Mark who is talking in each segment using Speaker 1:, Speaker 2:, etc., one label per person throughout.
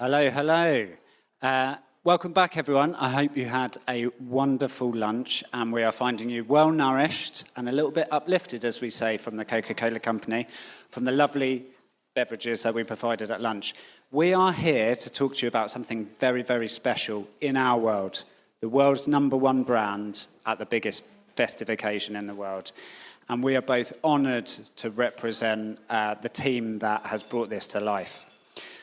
Speaker 1: Hello, hello. Welcome back, everyone. I hope you had a wonderful lunch and we are finding you well nourished and a little bit uplifted, as we say, from the Coca-Cola company, from the lovely beverages that we provided at lunch. We are here to talk to you about something very, very special in our world, the world's #1 brand at the biggest festive occasion in the world. And we are both honoured to represent the team that has brought this to life.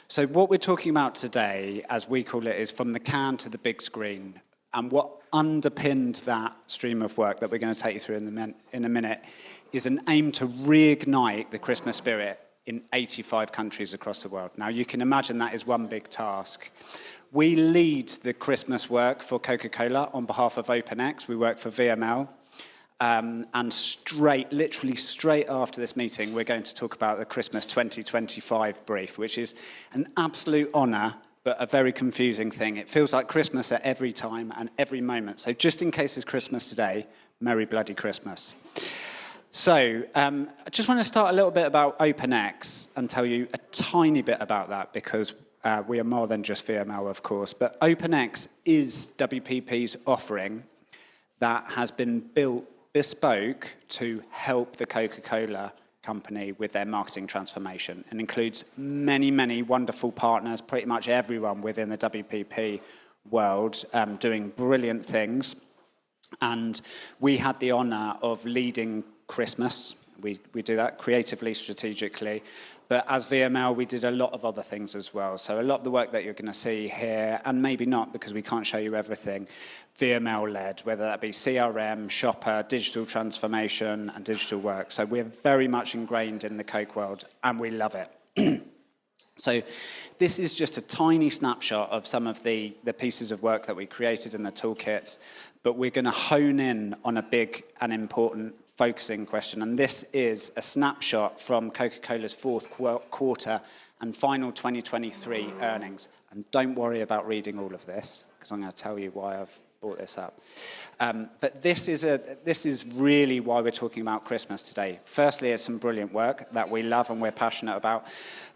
Speaker 1: So what we're talking about today, as we call it, is from the can to the big screen. And what underpinned that stream of work that we're going to take you through in a minute is an aim to reignite the Christmas spirit in 85 countries across the world. Now, you can imagine that is one big task. We lead the Christmas work for Coca-Cola on behalf of OpenX. We work for VML. And literally straight after this meeting, we're going to talk about the Christmas 2025 brief, which is an absolute honour, but a very confusing thing. It feels like Christmas at every time and every moment. So just in case it's Christmas today, Merry bloody Christmas. So I just want to start a little bit about OpenX and tell you a tiny bit about that, because we are more than just VML, of course. But OpenX is WPP's offering that has been built bespoke to help the Coca-Cola company with their marketing transformation, and includes many, many wonderful partners, pretty much everyone within the WPP world doing brilliant things. And we had the honour of leading Christmas. We do that creatively, strategically. But as VML, we did a lot of other things as well. So a lot of the work that you're going to see here, and maybe not because we can't show you everything, VML-led, whether that be CRM, shopper, digital transformation, and digital work. So we're very much ingrained in the Coke world, and we love it. So this is just a tiny snapshot of some of the pieces of work that we created in the toolkits, but we're going to hone in on a big and important focusing question, and this is a snapshot from Coca-Cola's fourth quarter and final 2023 earnings. And don't worry about reading all of this, because I'm going to tell you why I've brought this up. But this is really why we're talking about Christmas today. Firstly, it's some brilliant work that we love and we're passionate about,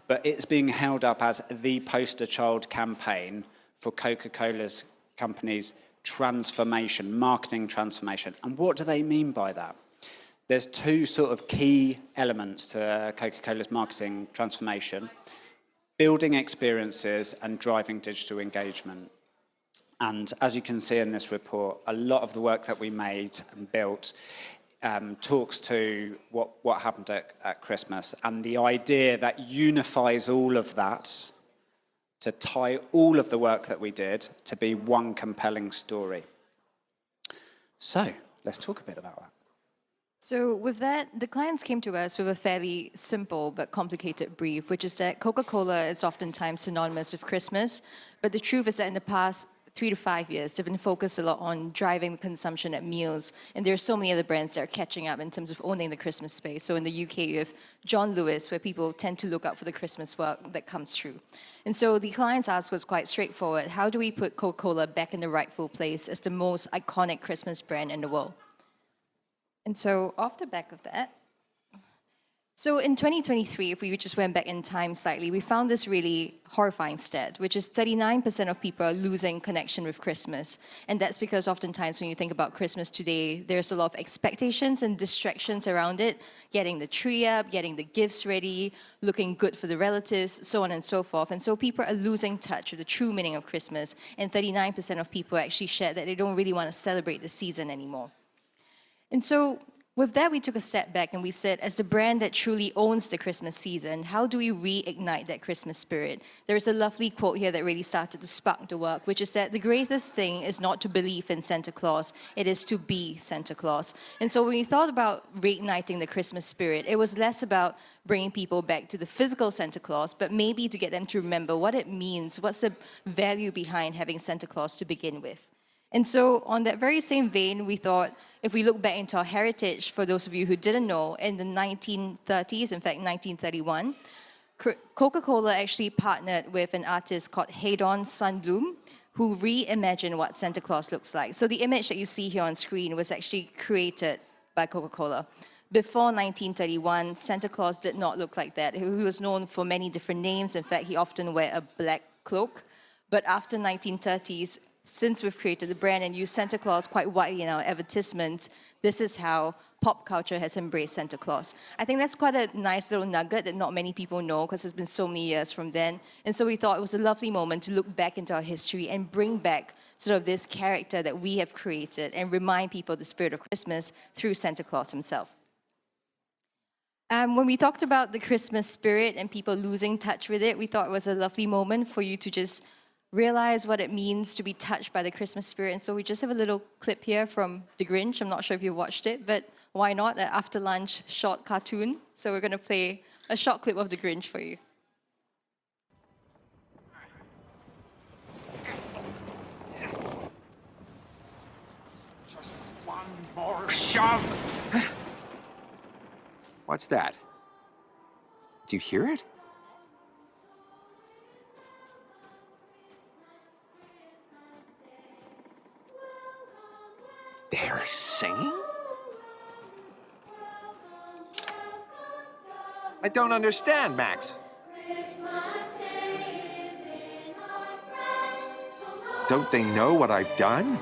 Speaker 1: but it's being held up as the poster child campaign for Coca-Cola's company's transformation, marketing transformation. And what do they mean by that? There's two sort of key elements to Coca-Cola's marketing transformation: building experiences and driving digital engagement. And as you can see in this report, a lot of the work that we made and built talks to what happened at Christmas, and the idea that unifies all of that to tie all of the work that we did to be one compelling story. So let's talk a bit about that.
Speaker 2: So with that, the clients came to us with a fairly simple but complicated brief, which is that Coca-Cola is oftentimes synonymous with Christmas, but the truth is that in the past 3 to 5 years, they've been focused a lot on driving consumption at meals, and there are so many other brands that are catching up in terms of owning the Christmas space. So in the UK, you have John Lewis, where people tend to look out for the Christmas work that comes through. And so the clients ask was quite straightforward: how do we put Coca-Cola back in the rightful place as the most iconic Christmas brand in the world? And so off the back of that, so in 2023, if we just went back in time slightly, we found this really horrifying stat, which is 39% of people are losing connection with Christmas. And that's because oftentimes when you think about Christmas today, there's a lot of expectations and distractions around it, getting the tree up, getting the gifts ready, looking good for the relatives, so on and so forth. And so people are losing touch with the true meaning of Christmas. And 39% of people actually shared that they don't really want to celebrate the season anymore. And so with that, we took a step back and we said, as the brand that truly owns the Christmas season, how do we reignite that Christmas spirit? There's a lovely quote here that really started to spark the work, which is that the greatest thing is not to believe in Santa Claus, it is to be Santa Claus. And so when we thought about reigniting the Christmas spirit, it was less about bringing people back to the physical Santa Claus, but maybe to get them to remember what it means, what's the value behind having Santa Claus to begin with. And so on that very same vein, we thought, if we look back into our heritage, for those of you who didn't know, in the 1930s, in fact 1931, Coca-Cola actually partnered with an artist called Haydon Sundblom, who reimagined what Santa Claus looks like. So the image that you see here on screen was actually created by Coca-Cola. Before 1931, Santa Claus did not look like that. He was known for many different names. In fact, he often wore a black cloak. But after 1930s, since we've created the brand and used Santa Claus quite widely in our advertisements, this is how pop culture has embraced Santa Claus. I think that's quite a nice little nugget that not many people know because it's been so many years from then. And so we thought it was a lovely moment to look back into our history and bring back sort of this character that we have created and remind people of the spirit of Christmas through Santa Claus himself. When we talked about the Christmas spirit and people losing touch with it, we thought it was a lovely moment for you to just realize what it means to be touched by the Christmas spirit. And so we just have a little clip here from The Grinch. I'm not sure if you watched it, but why not? An after lunch short cartoon. So we're going to play a short clip of The Grinch for you.
Speaker 3: Just one more shove. What's that? Do you hear it? They're singing? I don't understand, Max. Don't they know what I've done?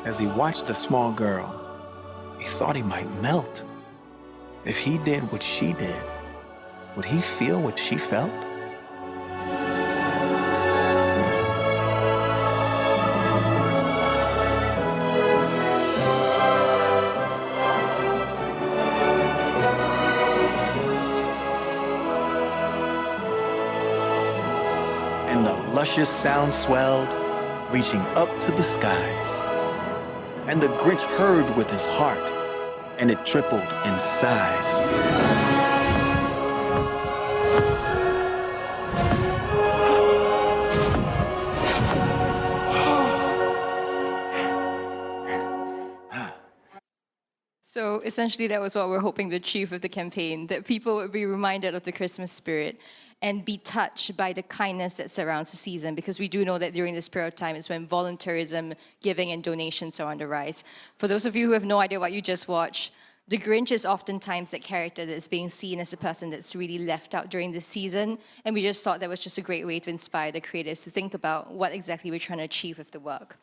Speaker 4: As he watched the small girl, he thought he might melt. If he did what she did, would he feel what she felt? And the luscious sound swelled, reaching up to the skies. And the Grinch heard with his heart, and it tripled in size.
Speaker 2: So essentially that was what we're hoping to achieve with the campaign, that people would be reminded of the Christmas spirit and be touched by the kindness that surrounds the season, because we do know that during this period of time is when volunteerism, giving, and donations are on the rise. For those of you who have no idea what you just watched, the Grinch is oftentimes that character that's being seen as a person that's really left out during the season, and we just thought that was just a great way to inspire the creatives to think about what exactly we're trying to achieve with the work.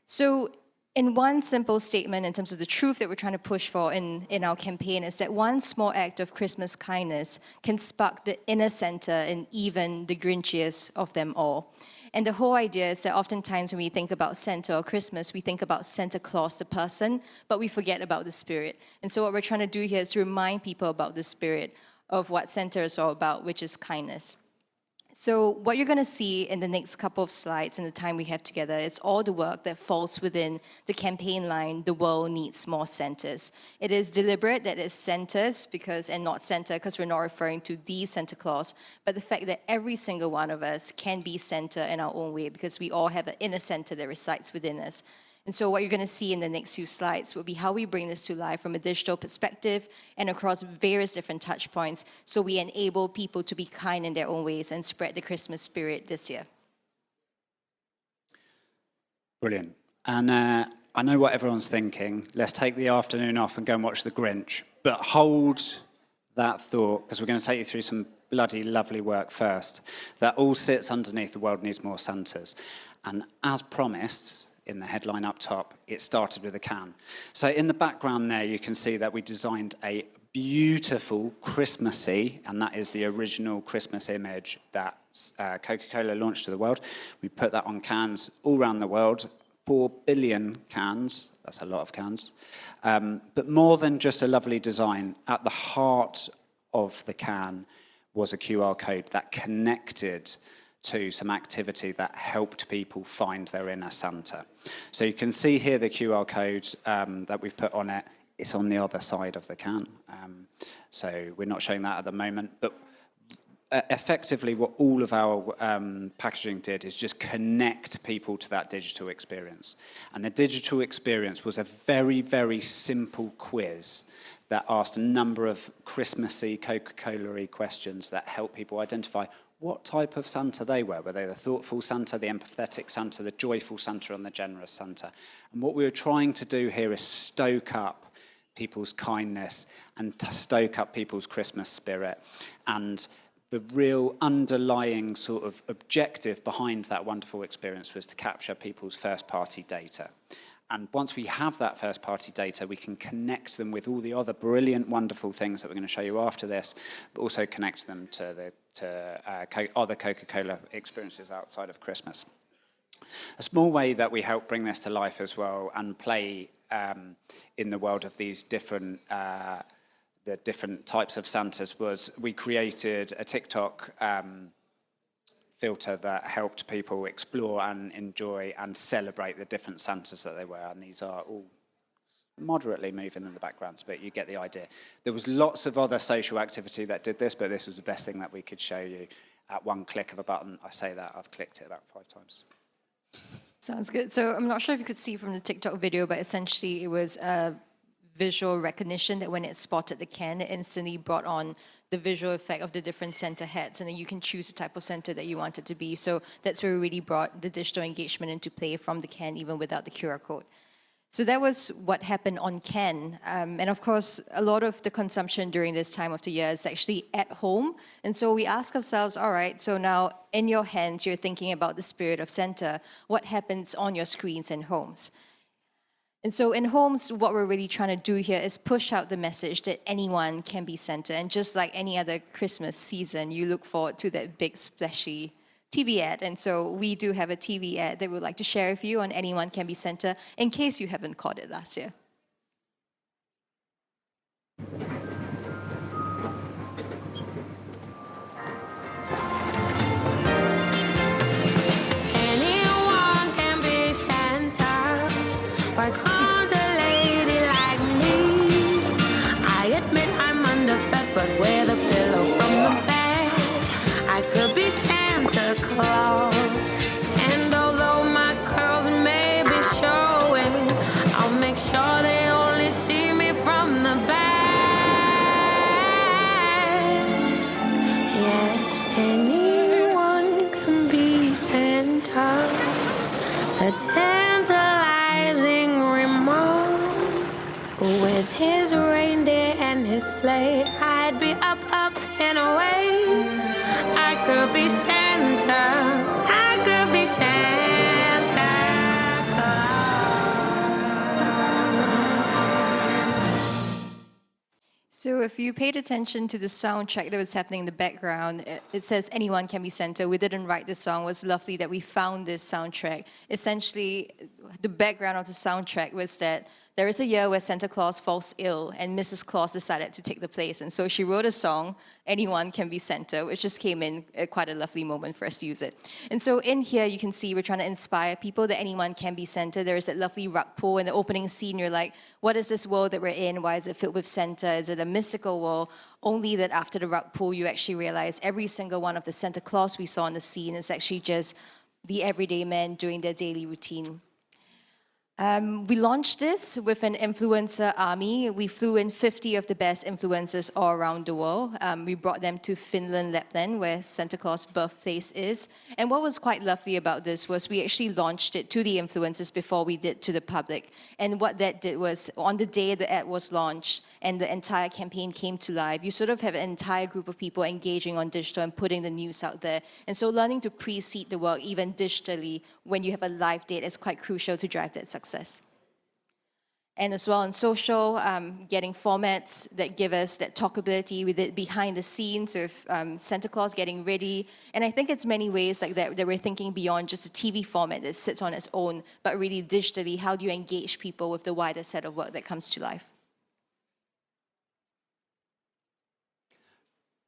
Speaker 2: So in one simple statement in terms of the truth that we're trying to push for in our campaign is that one small act of Christmas kindness can spark the inner center in even the Grinchiest of them all. And the whole idea is that oftentimes when we think about Santa or Christmas, we think about Santa Claus, the person, but we forget about the spirit. And so what we're trying to do here is to remind people about the spirit of what Santa is all about, which is kindness. So what you're going to see in the next couple of slides in the time we have together is all the work that falls within the campaign line, the world needs more Santas. It is deliberate that it's Santas and not Santa, because we're not referring to the Santa Claus, but the fact that every single one of us can be Santa in our own way, because we all have an inner Santa that resides within us. And so what you're going to see in the next few slides will be how we bring this to life from a digital perspective and across various different touch points, so we enable people to be kind in their own ways and spread the Christmas spirit this year.
Speaker 1: Brilliant. And I know what everyone's thinking. Let's take the afternoon off and go and watch The Grinch. But hold that thought, because we're going to take you through some bloody lovely work first. That all sits underneath The World Needs More Santas. And as promised, in the headline up top, it started with a can. So in the background there, you can see that we designed a beautiful Christmassy, and that is the original Christmas image that Coca-Cola launched to the world. We put that on cans all around the world, 4 billion cans, that's a lot of cans. But more than just a lovely design, at the heart of the can was a QR code that connected to some activity that helped people find their inner Santa. So you can see here the QR code that we've put on it. It's on the other side of the can. So we're not showing that at the moment, but effectively what all of our packaging did is just connect people to that digital experience. And the digital experience was a very, very simple quiz that asked a number of Christmassy, Coca-Cola-y questions that help people identify what type of Santa they were. Were they the thoughtful Santa, the empathetic Santa, the joyful Santa, and the generous Santa? And what we were trying to do here is stoke up people's kindness and to stoke up people's Christmas spirit. And the real underlying sort of objective behind that wonderful experience was to capture people's first-party data. And once we have that first-party data, we can connect them with all the other brilliant, wonderful things that we're going to show you after this, but also connect them to other Coca-Cola experiences outside of Christmas. A small way that we help bring this to life as well and play in the world of these different the different types of Santas was we created a TikTok filter that helped people explore and enjoy and celebrate the different Santas that they were. And these are all moderately moving in the backgrounds, but you get the idea. There was lots of other social activity that did this, but this was the best thing that we could show you at one click of a button. I say that, I've clicked it about 5 times.
Speaker 2: Sounds good. So I'm not sure if you could see from the TikTok video, but essentially it was a visual recognition that when it spotted the can, it instantly brought on the visual effect of the different Santa hats, and then you can choose the type of Santa that you want it to be. So that's where we really brought the digital engagement into play from the can, even without the QR code. So that was what happened on can. And of course, a lot of the consumption during this time of the year is actually at home. And so we ask ourselves, all right, so now in your hands, you're thinking about the spirit of Santa. What happens on your screens and homes? And so in homes, what we're really trying to do here is push out the message that anyone can be Santa. And just like any other Christmas season, you look forward to that big, splashy TV ad. And so we do have a TV ad that we'd like to share with you on Anyone Can Be Santa, in case you haven't caught it last year.
Speaker 5: Anyone can be Santa. Why can't a lady like me? I admit I'm underfed, but with a pillow from the bed, I could be Santa Claus. And although my curls may be showing, I'll make sure they only see me from the back. Yes, anyone can be Santa. A tantalizing remote. With his reindeer and his sleigh, I'd be up and away. I could be Santa. I could be Santa Claus.
Speaker 2: So if you paid attention to the soundtrack that was happening in the background, it says Anyone Can Be Santa. We didn't write the song. It was lovely that we found this soundtrack. Essentially, the background of the soundtrack was that there is a year where Santa Claus falls ill and Mrs. Claus decided to take the place. And so she wrote a song, Anyone Can Be Santa, which just came in at quite a lovely moment for us to use it. And so in here, you can see we're trying to inspire people that anyone can be Santa. There is that lovely rug pull in the opening scene. You're like, what is this world that we're in? Why is it filled with Santa? Is it a mystical world? Only that after the rug pull, you actually realize every single one of the Santa Claus we saw in the scene is actually just the everyday men doing their daily routine. We launched this with an influencer army. We flew in 50 of the best influencers all around the world. We brought them to Finland, Lipman, where Santa Claus' birthplace is. And what was quite lovely about this was we actually launched it to the influencers before we did to the public. And what that did was, on the day the ad was launched and the entire campaign came to life, you sort of have an entire group of people engaging on digital and putting the news out there. And so learning to precede the work, even digitally, when you have a live date, is quite crucial to drive that success. And as well on social, getting formats that give us that talkability with it behind the scenes of Santa Claus getting ready. And I think it's many ways like that we're thinking beyond just a TV format that sits on its own, but really digitally, how do you engage people with the wider set of work that comes to life?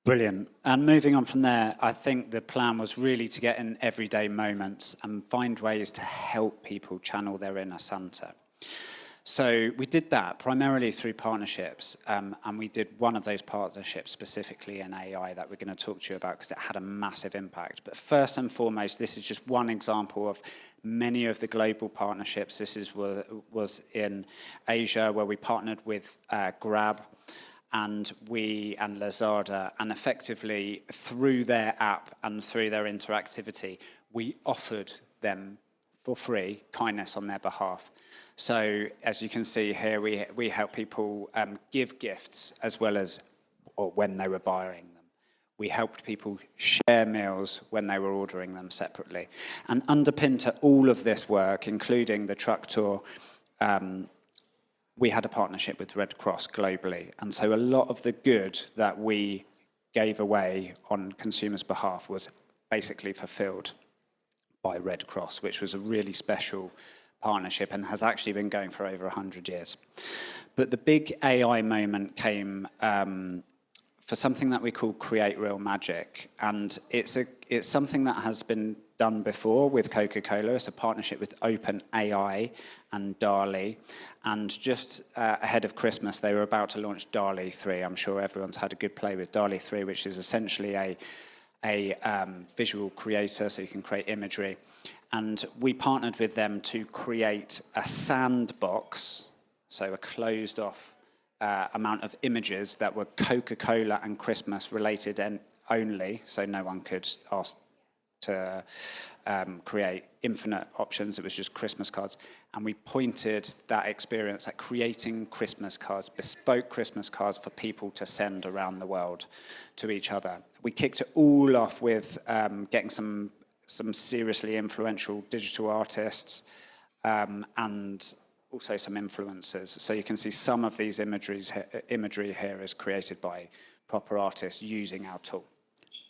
Speaker 1: Brilliant. And moving on from there, I think the plan was really to get in everyday moments and find ways to help people channel their inner Santa. So we did that primarily through partnerships, and we did one of those partnerships specifically in AI that we're going to talk to you about because it had a massive impact. But first and foremost, this is just one example of many of the global partnerships. This was in Asia, where we partnered with Grab. and Lazada, and effectively through their app and through their interactivity, we offered them for free kindness on their behalf. So as you can see here, we help people give gifts as well as or when they were buying them. We helped people share meals when they were ordering them separately. And underpinned to all of this work, including the truck tour, we had a partnership with Red Cross globally. And so a lot of the good that we gave away on consumers' behalf was basically fulfilled by Red Cross, which was a really special partnership and has actually been going for over 100 years. But the big AI moment came for something that we call Create Real Magic. And it's something that has been done before with Coca-Cola. It's a partnership with OpenAI and DALL-E. And just ahead of Christmas, they were about to launch DALL-E 3. I'm sure everyone's had a good play with DALL-E 3, which is essentially a visual creator, so you can create imagery. And we partnered with them to create a sandbox, so a closed-off amount of images that were Coca-Cola and Christmas related and only, so no one could ask to create infinite options. It was just Christmas cards. And we pointed that experience at creating Christmas cards, bespoke Christmas cards for people to send around the world to each other. We kicked it all off with getting some seriously influential digital artists and also some influencers. So you can see some of these imagery here is created by proper artists using our tool.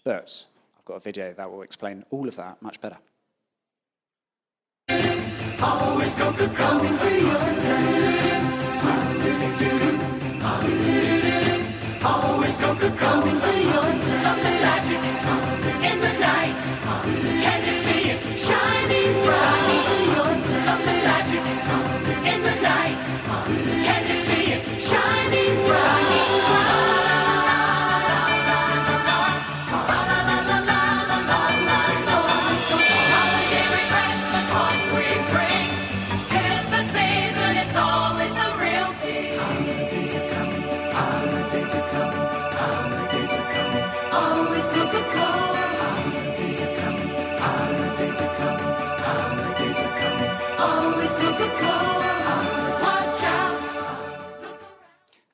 Speaker 1: But I've got a video that will explain all of that much better.
Speaker 5: Always Coca-Cola coming to your town. Always Coca-Cola coming to your town. Something magic in the night. Can you see it shining bright to your town? Something magic in the night. Can you see it shining bright?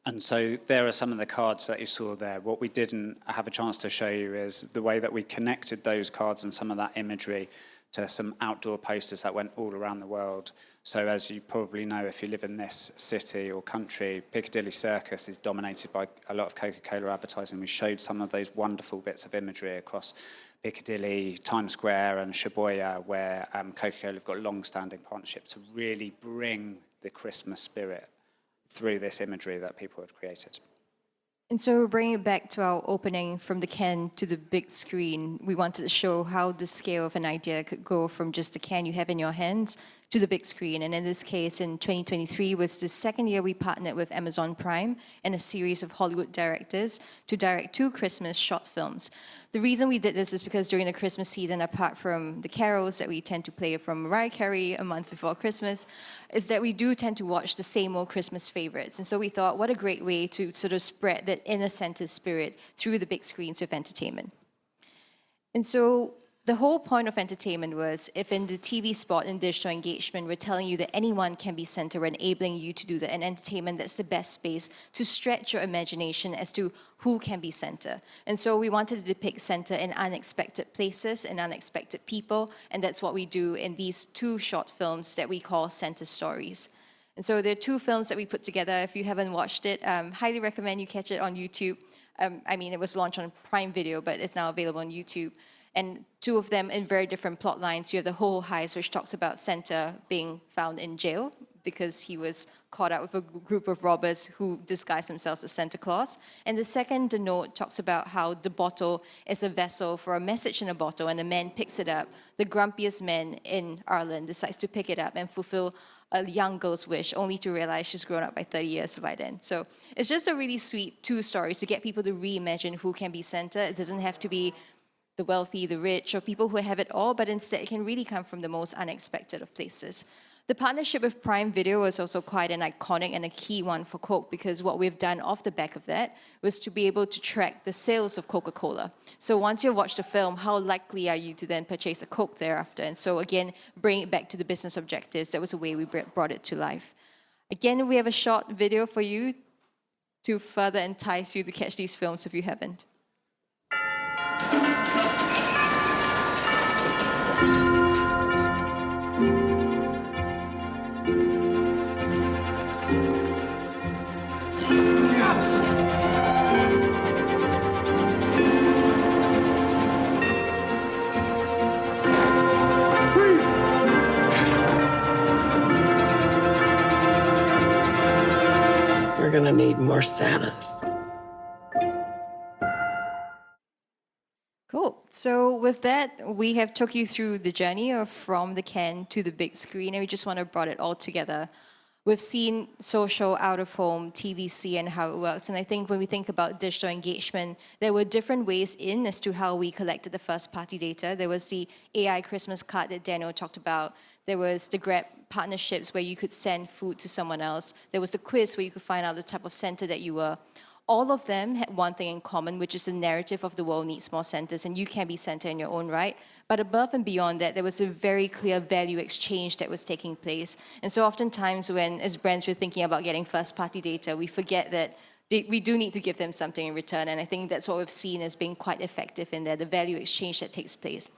Speaker 1: And so there are some of the cards that you saw there. What we didn't have a chance to show you is the way that we connected those cards and some of that imagery to some outdoor posters that went all around the world. So as you probably know, if you live in this city or country, Piccadilly Circus is dominated by a lot of Coca-Cola advertising. We showed some of those wonderful bits of imagery across Piccadilly, Times Square and Shibuya, where Coca-Cola have got a long-standing partnership to really bring the Christmas spirit through this imagery that people had created.
Speaker 2: And so bringing it back to our opening from the can to the big screen, we wanted to show how the scale of an idea could go from just the can you have in your hands to the big screen. And in this case, in 2023, was the second year we partnered with Amazon Prime and a series of Hollywood directors to direct 2 Christmas short films. The reason we did this is because during the Christmas season, apart from the carols that we tend to play from Mariah Carey a month before Christmas, is that we do tend to watch the same old Christmas favorites. And so we thought, what a great way to sort of spread that inner center spirit through the big screens with entertainment. And so the whole point of entertainment was, if in the TV spot and digital engagement, we're telling you that anyone can be center, we're enabling you to do that, and entertainment, that's the best space to stretch your imagination as to who can be center. And so we wanted to depict center in unexpected places and unexpected people, and that's what we do in these 2 short films that we call Center Stories. And so there are 2 films that we put together. If you haven't watched it, highly recommend you catch it on YouTube. I mean, it was launched on Prime Video, but it's now available on YouTube. And 2 of them in very different plot lines. You have the Ho Ho Heist, which talks about Santa being found in jail because he was caught up with a group of robbers who disguised themselves as Santa Claus. And the second, The Note, talks about how the bottle is a vessel for a message in a bottle, and a man picks it up. The grumpiest man in Ireland decides to pick it up and fulfill a young girl's wish, only to realize she's grown up by 30 years by then. So it's just a really sweet 2 stories to get people to reimagine who can be Santa. It doesn't have to be the wealthy, the rich, or people who have it all, but instead it can really come from the most unexpected of places. The partnership with Prime Video was also quite an iconic and a key one for Coke, because what we've done off the back of that was to be able to track the sales of Coca-Cola. So once you've watched the film, how likely are you to then purchase a Coke thereafter? And so again, bring it back to the business objectives. That was the way we brought it to life. Again, we have a short video for you to further entice you to catch these films if you haven't.
Speaker 6: We're gonna need more Santas.
Speaker 2: Cool. So with that, we have took you through the journey of from the can to the big screen, and we just want to brought it all together. We've seen social, out of home, TVC, and how it works. And I think when we think about digital engagement, there were different ways in as to how we collected the first party data. There was the AI Christmas card that Daniel talked about. There was the Grab partnerships where you could send food to someone else. There was the quiz where you could find out the type of center that you were. All of them had one thing in common, which is the narrative of the world needs more centers, and you can be center in your own right. But above and beyond that, there was a very clear value exchange that was taking place. And so oftentimes when, as brands, we're thinking about getting first-party data, we forget that we do need to give them something in return. And I think that's what we've seen as being quite effective in there, the value exchange that takes place.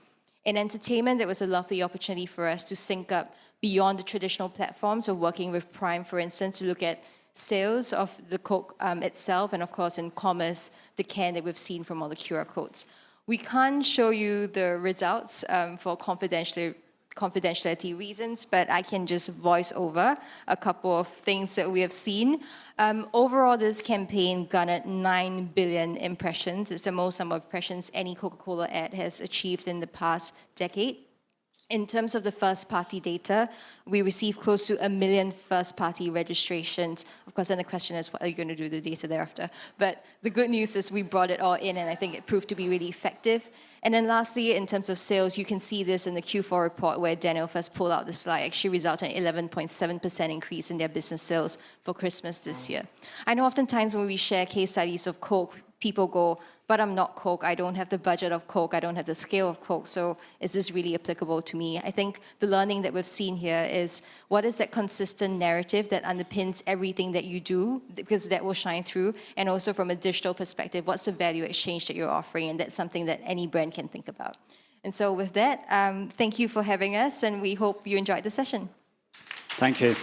Speaker 2: In entertainment, there was a lovely opportunity for us to sync up beyond the traditional platforms of working with Prime, for instance, to look at sales of the Coke itself, and of course in commerce, the can that we've seen from all the QR codes. We can't show you the results for confidentiality reasons, but I can just voice over a couple of things that we have seen. Overall, this campaign garnered 9 billion impressions. It's the most number of impressions any Coca-Cola ad has achieved in the past decade. In terms of the first-party data, we received close to 1 million first-party registrations. Of course, then the question is, what are you going to do with the data thereafter? But the good news is we brought it all in, and I think it proved to be really effective. And then lastly, in terms of sales, you can see this in the Q4 report where Daniel first pulled out the slide, actually resulted in 11.7% increase in their business sales for Christmas this year. I know oftentimes when we share case studies of Coke, people go, but I'm not Coke, I don't have the budget of Coke, I don't have the scale of Coke, so is this really applicable to me? I think the learning that we've seen here is what is that consistent narrative that underpins everything that you do, because that will shine through, and also from a digital perspective, what's the value exchange that you're offering, and that's something that any brand can think about. And so with that, thank you for having us, and we hope you enjoyed the session.
Speaker 1: Thank you.